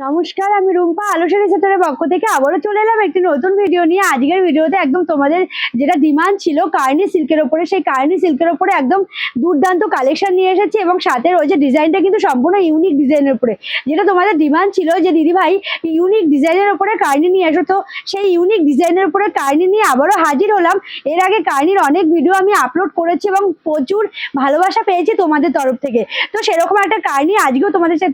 নমস্কার, আমি রুম্পা আলোচনা সেতারের পক্ষ থেকে আবারও চলে এলাম একটি নতুন ভিডিও নিয়ে। আজকের ভিডিওতে একদম তোমাদের যেটা ডিমান্ড ছিল কার্নি সিল্কের ওপরে, সেই কার্নি সিল্কের ওপরে একদম দুর্দান্ত কালেকশন নিয়ে এসেছি এবং সাথে রয়েছে ডিজাইনটা কিন্তু সম্পূর্ণ ইউনিক ডিজাইনের উপরে। যেটা তোমাদের ডিমান্ড ছিল যে দিদি ভাই ইউনিক ডিজাইনের ওপরে কার্নি নিয়ে এসো, তো সেই ইউনিক ডিজাইনের উপরে কার্নি নিয়ে আবারও হাজির হলাম। এর আগে কার্নির অনেক ভিডিও আমি আপলোড করেছি এবং প্রচুর ভালোবাসা পেয়েছি তোমাদের তরফ থেকে। তো সেরকম একটা কার্নি আজকেও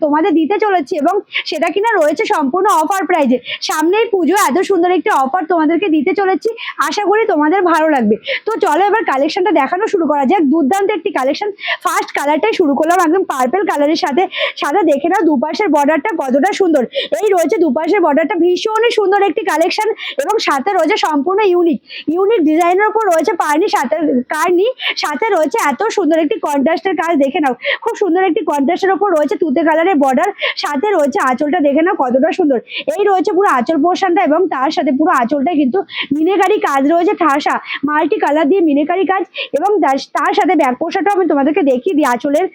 তোমাদের দিতে চলেছি এবং সেটা কিনা রয়েছে সম্পূর্ণ অফার প্রাইজে। সামনেই পুজো, এত সুন্দর একটি অফার তোমাদেরকে দিতে চলেছি, আশা করি তোমাদের ভালো লাগবে। তো চলো এবার কালেকশনটা দেখানো শুরু করা যাক। দুর্দান্ত একটি কালেকশন। ফার্স্ট কালারটাই শুরু করলাম একদম পার্পল কালারের সাথে। সাথে দেখে নাও দুপাশের বর্ডারটা কতটা সুন্দর। এই রয়েছে দুপাশের বর্ডারটা, ভীষণই সুন্দর একটি কালেকশন এবং সাথে রয়েছে সম্পূর্ণ ইউনিক ডিজাইনের উপর রয়েছে কার্নি। সাথে রয়েছে এত সুন্দর একটি কন্ট্রাস্টের কাজ, দেখে নাও খুব সুন্দর একটি কন্ট্রাস্টের উপর রয়েছে তুতে কালারের বর্ডার। সাথে রয়েছে আঁচলটা, দেখে নাও কতটা সুন্দর। এই রয়েছে পুরো আঁচল পোর্শনটা এবং তার সাথে পুরো আঁচলটা কিন্তু মিনেকারি কাজ রয়েছে, ঠাসা মাল্টি কালার দিয়ে মিনেকারি কাজ। এবং তার সাথে ব্যাক পোর্শনটাও আমি তোমাদেরকে দেখিয়ে দিই। আঁচলের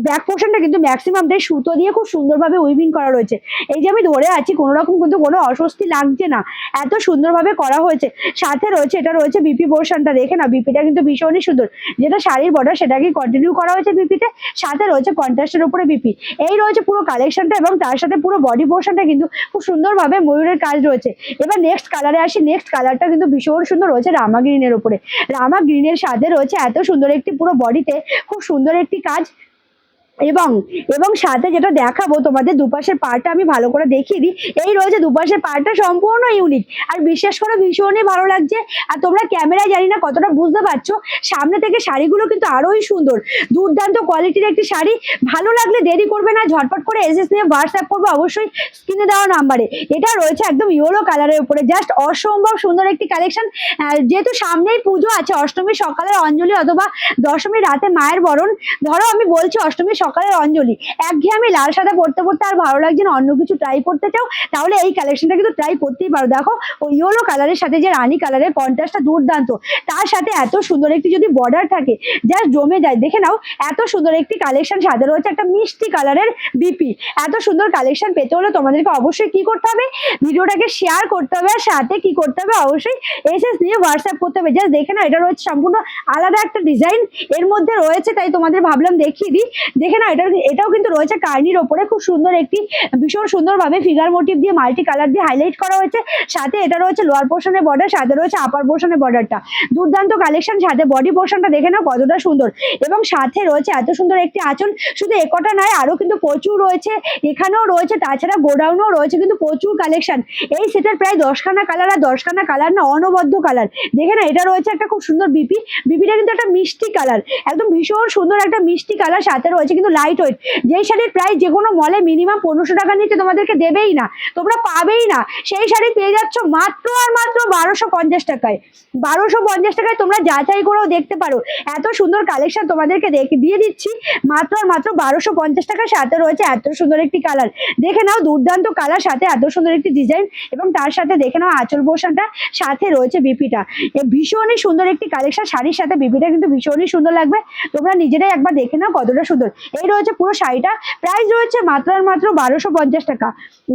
ব্যাক পোর্শনটা কিন্তু ম্যাক্সিমামটাই সুতো দিয়ে খুব সুন্দরভাবে উইভিং করা রয়েছে। এই যে আমি ধরে আছি, কোনো রকম কিন্তু কোনো অস্বস্তি লাগছে না, এত সুন্দরভাবে করা হয়েছে। সাথে রয়েছে এটা রয়েছে বিপি পোর্শনটা, দেখে না বিপিটা কিন্তু ভীষণই সুন্দর। যেটা শাড়ির বর্ডার সেটাকে কন্টিনিউ করা হয়েছে বিপিতে। সাথে রয়েছে কন্ট্রাস্টের উপরে বিপি। এই রয়েছে পুরো কালেকশনটা এবং তার সাথে পুরো বডি পোর্শনটা কিন্তু খুব সুন্দরভাবে ময়ূরের কাজ রয়েছে। এবার নেক্সট কালারে আসি। নেক্সট কালারটা কিন্তু ভীষণ সুন্দর রয়েছে রামা গ্রিনের উপরে। রামা গ্রিনের সাথে রয়েছে এত সুন্দর একটি পুরো বডিতে খুব সুন্দর একটি কাজ এবং সাথে যেটা দেখাবো তোমাদের দুপাশের পাড়টা আমি ভালো করে দেখিয়ে দিই। এই রয়েছে দুপাশের পাড়টা সম্পূর্ণ ইউনিক আর বিশেষ করে ভীষণই ভালো লাগছে। আর তোমরা ক্যামেরায় জানি না কতটা বুঝতে পারছো, সামনে থেকে শাড়িগুলো কিন্তু আরোই সুন্দর, দুর্দান্ত কোয়ালিটির একটি শাড়ি। ভালো লাগলে দেরি করবে না, ঝটপট করে এসএস নিয়ে হোয়াটসঅ্যাপ করবে অবশ্যই স্ক্রিনে দেওয়া নাম্বারে। এটা রয়েছে একদম ইয়েলো কালারের উপরে, জাস্ট অসম্ভব সুন্দর একটি কালেকশন। যেহেতু সামনেই পুজো আছে, অষ্টমীর সকালের অঞ্জলি অথবা দশমীর রাতে মায়ের বরণ। ধরো আমি বলছি অষ্টমীর সকালের অঞ্জলি, একঘেয়েমি লাল সাদা পড়তে পড়তে আর ভালো লাগছে না, অন্য কিছু ট্রাই করতে চাও তাহলে এই কালেকশনটা কিন্তু ট্রাই করতেই পারো। দেখো ওই ইয়েলো কালারের সাথে যে রানী কালারের কন্ট্রাস্টটা দুর্দান্ত, তার সাথে এত সুন্দর একটি যদি বর্ডার থাকে জাস্ট জমে যায়। দেখে নাও এত সুন্দর একটি কালেকশন। সাথে রয়েছে একটা মিষ্টি কালারের বিপি। এত সুন্দর কালেকশন পেতে হলে তোমাদেরকে অবশ্যই কি করতে হবে, ভিডিওটাকে শেয়ার করতে হবে আর সাথে কি করতে হবে, অবশ্যই এসএস নিয়ে হোয়াটসঅ্যাপ করতে হবে। জাস্ট দেখে নাও এটা রয়েছে সম্পূর্ণ আলাদা একটা ডিজাইন এর মধ্যে রয়েছে, তাই তোমাদের ভাবলাম দেখিয়ে দিই। দেখে নাও এটাও কিন্তু রয়েছে কার্নির ওপরে, খুব সুন্দর একটি ভীষণ সুন্দরভাবে ফিগার মোটিভ দিয়ে মাল্টি কালার দিয়ে হাইলাইট করা হয়েছে। সাথে এটা রয়েছে লোয়ার পোর্শনের বর্ডার, সাথে রয়েছে আপার পোর্শনের বর্ডারটা, দুর্দান্ত কালেকশন। সাথে বডি পোর্শনটা দেখে নাও কতটা সুন্দর এবং সাথে রয়েছে এত সুন্দর একটি আঁচল। শুধু একটা নয়, আরো কিন্তু প্রচুর রয়েছে, এখানেও রয়েছে, তাছাড়া গোডাউনেও রয়েছে কিন্তু প্রচুর কালেকশন। এই সেটের প্রায় 10খানা কালার, আর 10খানা কালার না অনবদ্য কালার। দেখে না এটা রয়েছে একটা খুব সুন্দর বিপিটা কিন্তু একটা মিষ্টি কালার, একদম ভীষণ সুন্দর একটা মিষ্টি কালার। সাথে রয়েছে কিন্তু লাইট ওয়েট, যেই শাড়ির প্রাইস যে কোনো মলে মিনিমাম 1500 টাকা নিচে তোমাদেরকে দেবেই না, তোমরা পাবেই না, সেই শাড়ি পেয়ে যাচ্ছ মাত্র আর মাত্র 1250 টাকায়। 1250 টাকায় তোমরা যাচাই করেও দেখতে পারো, এত সুন্দর কালেকশন তোমাদেরকে দিয়ে দিচ্ছি মাত্র আর মাত্র 1250 টাকার। সাথে রয়েছে এত সুন্দর একটি কালার, দেখে নাও দুর্দান্ত কালার, সাথে এত সুন্দর একটি ডিজাইন এবং তার সাথে দেখে নাও আঁচল পোর্শনটা, সাথে রয়েছে বিপিটা। ভীষণই সুন্দর একটি কালেকশন, শাড়ির সাথে বিপিটা কিন্তু ভীষণই সুন্দর লাগবে, তোমরা নিজেরাই একবার দেখে নাও কতটা সুন্দর। এই রয়েছে পুরো শাড়িটা, প্রাইস রয়েছে মাত্র আর মাত্র 1250 টাকা।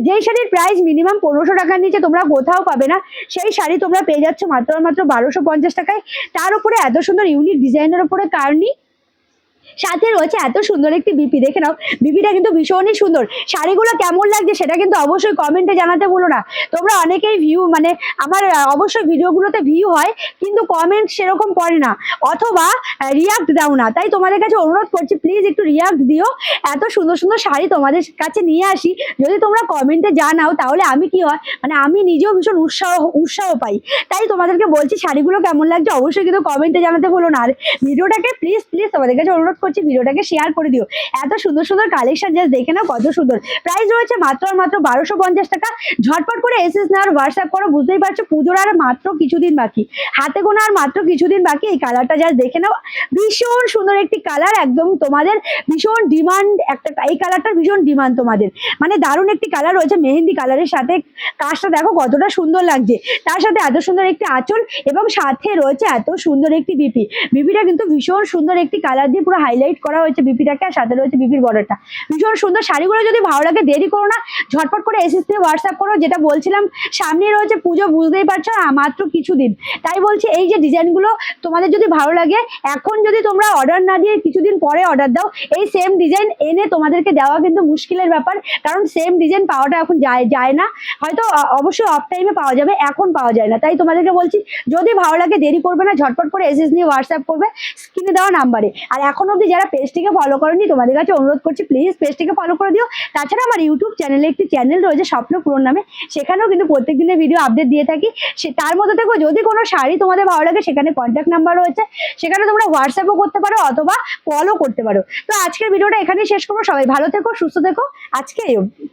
যেই শাড়ির প্রাইস মিনিমাম 1500 টাকার নিচে তোমরা কোথাও পাবে না, সেই শাড়ি তোমরা পেয়ে যাচ্ছ মাত্র আর মাত্র 1250 টাকায়। তার উপরে এত সুন্দর ইউনিক ডিজাইনের উপরে কার্নি, সাথে রয়েছে এত সুন্দর একটি বিপি। দেখে নাও বিপিটা কিন্তু ভীষণই সুন্দর। শাড়িগুলো কেমন লাগছে সেটা কিন্তু অবশ্যই কমেন্টে জানাতে ভুলো না। তোমরা অনেকেই আমার অবশ্যই ভিডিওগুলোতে ভিউ হয় কিন্তু কমেন্ট সেরকম পড়ে না অথবা রিয়াক্ট দাও না, তাই তোমাদের কাছে অনুরোধ করছি প্লিজ একটু রিয়াক্ট দিও। এত সুন্দর সুন্দর শাড়ি তোমাদের কাছে নিয়ে আসি, যদি তোমরা কমেন্টে জানাও তাহলে আমি কি হয় আমি নিজেও ভীষণ উৎসাহ পাই। তাই তোমাদেরকে বলছি শাড়িগুলো কেমন লাগছে অবশ্যই কিন্তু কমেন্টে জানাতে ভুলো না। আর ভিডিওটাকে প্লিজ তোমাদের কাছে অনুরোধ করছি ভিডিওটাকে শেয়ার করে দিও। এত সুন্দর সুন্দর কালেকশন জাস্ট দেখে নাও কত সুন্দর। প্রাইস রয়েছে মাত্র আর মাত্র 1250 টাকা। ঝটপট করে এসএস না আর হোয়াটসঅ্যাপ করো, বুঝতেই পারছো পুজোর আর মাত্র কিছুদিন বাকি, হাতে গোনা আর মাত্র কিছুদিন বাকি। এই কালারটা জাস্ট দেখে নাও, ভীষণ সুন্দর একটি কালার, একদম তোমাদের ভীষণ ডিমান্ড একটা, এই কালারটা ভীষণ ডিমান্ড তোমাদের, মানে দারুণ একটি কালার রয়েছে মেহেন্দি কালারের সাথে। কাজটা দেখো কতটা সুন্দর লাগছে, তার সাথে এত সুন্দর একটি আঁচল এবং সাথে রয়েছে এত সুন্দর একটি বিপিটা কিন্তু ভীষণ সুন্দর একটি কালার দিয়ে পুরো হাইলাইট করা হয়েছে বিপিটাকে, আর সাথে রয়েছে বিপির বর্ডারটা। ভীষণ সুন্দর শাড়িগুলো যদি ভালো লাগে দেরি করো না, ঝটপট করে এসএস দিয়ে হোয়াটসঅ্যাপ করো। যেটা বলছিলাম সামনে রয়েছে পুজো, বুঝতেই পারছো মাত্র কিছুদিন, তাই বলছি এই যে ডিজাইনগুলো তোমাদের যদি ভালো লাগে এখন যদি তোমরা অর্ডার না দিয়ে কিছুদিন পরে অর্ডার দাও, এই সেম ডিজাইন এনে তোমাদেরকে দেওয়া কিন্তু মুশকিলের ব্যাপার, কারণ সেম ডিজাইন পাওয়াটা এখন যায় না। হয়তো অবশ্যই অফ টাইমে পাওয়া যাবে, এখন পাওয়া যায় না। তাই তোমাদেরকে বলছি যদি ভালো লাগে দেরি করবে না, ঝটপট করে এসএস নিয়ে হোয়াটসঅ্যাপ করবে স্ক্রিনে দেওয়া নাম্বারে। আর এখন অবধি যারা পেজটিকে ফলো করেনি তোমাদের কাছে অনুরোধ করছি প্লিজ পেজটিকে ফলো করে দিও। তাছাড়া আমার ইউটিউব চ্যানেলে একটি চ্যানেল রয়েছে স্বপ্ন পূরণ নামে, সেখানেও কিন্তু প্রত্যেক দিনের ভিডিও আপডেট দিয়ে থাকি। তার মধ্যে থেকে যদি কোনো শাড়ি তোমাদের ভালো লাগে সেখানে কন্ট্যাক্ট নাম্বার রয়েছে, সেখানে তোমরা হোয়াটসঅ্যাপও করতে পারো অথবা কলও করতে পারো। তো আজকের ভিডিওটা এখানেই শেষ করবো। সবাই ভালো থেকো, সুস্থ থেকো, আজকে এই অবধি।